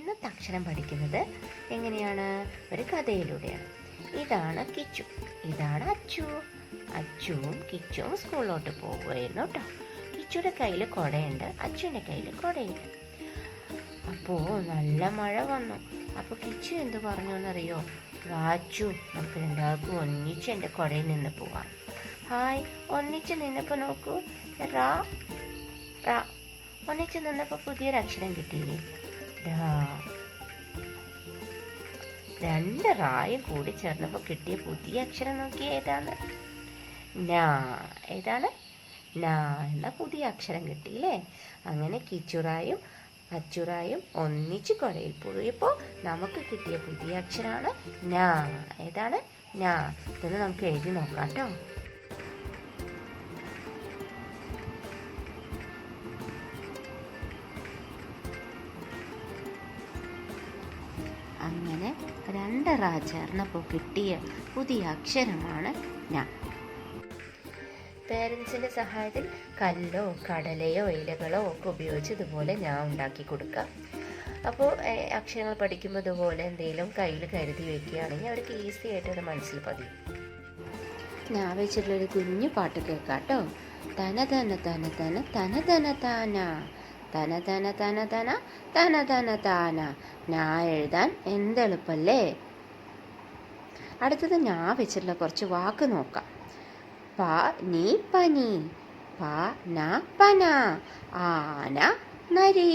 ഇന്നത്തെ അക്ഷരം പഠിക്കുന്നത് എങ്ങനെയാണ്? ഒരു കഥയിലൂടെയാണ്. ഇതാണ് കിച്ചു, ഇതാണ് അച്ചു. അച്ചുവും കിച്ചുവും സ്കൂളിലോട്ട് പോകുമായിരുന്നു കേട്ടോ. കിച്ചുയുടെ കയ്യിൽ കുടയുണ്ട്, അച്ചുവിൻ്റെ കയ്യിൽ കുടയില്ല. അപ്പോൾ നല്ല മഴ വന്നു. അപ്പോൾ കിച്ചു എന്ത് പറഞ്ഞു എന്നറിയോ? വാച്ചു, നമുക്ക് രണ്ടാൾക്കും ഒന്നിച്ച് എൻ്റെ കുടയിൽ നിന്ന് പോവാം. ഹായ്, ഒന്നിച്ച് നിന്നപ്പോൾ നോക്കൂ, റാ റാ. ഒന്നിച്ച് നിന്നപ്പോൾ പുതിയൊരു അക്ഷരം കിട്ടിയില്ലേ? രാ. രണ്ട് റായും കൂടി ചേർന്നപ്പോൾ കിട്ടിയ പുതിയ അക്ഷരം നോക്കി ഏതാണ്? നാ. ഏതാണ്? നാ എന്ന പുതിയ അക്ഷരം കിട്ടിയില്ലേ? അങ്ങനെ കിച്ചുറായും അച്ചുറായും ഒന്നിച്ച് കുടയിൽ പോയപ്പോൾ നമുക്ക് കിട്ടിയ പുതിയ അക്ഷരമാണ് നാ. ഏതാണ്? നാ. ഇതൊന്ന് നമുക്ക് എഴുതി നോക്കാം കേട്ടോ. അങ്ങനെ രണ്ട് റാ ചേർന്നപ്പോൾ കിട്ടിയ പുതിയ അക്ഷരമാണ് ന. പേരൻസിൻ്റെ സഹായത്തിൽ കല്ലോ കടലയോ ഇലകളോ ഒക്കെ ഉപയോഗിച്ച് ഇതുപോലെ ഞാൻ ഉണ്ടാക്കി കൊടുക്കാം. അപ്പോൾ അക്ഷരങ്ങൾ പഠിക്കുമ്പോൾ ഇതുപോലെ എന്തെങ്കിലും കയ്യിൽ കരുതി വെക്കുകയാണെങ്കിൽ അവർക്ക് ഈസി ആയിട്ട് അത് മനസ്സിൽ പതിയും. ഞാൻ വെച്ചിട്ടുള്ളൊരു കുഞ്ഞു പാട്ട് കേൾക്കാം കേട്ടോ. തന തന തന തന തന തന താന, തന തന തന തന തന തന താന. ഞാ എഴുതാൻ എന്തെളുപ്പല്ലേ. അടുത്തത് ഞാൻ വെച്ചിട്ടുള്ള കുറച്ച് വാക്ക് നോക്കാം. പ നീ പനി, പ ന പന, ആന നരി.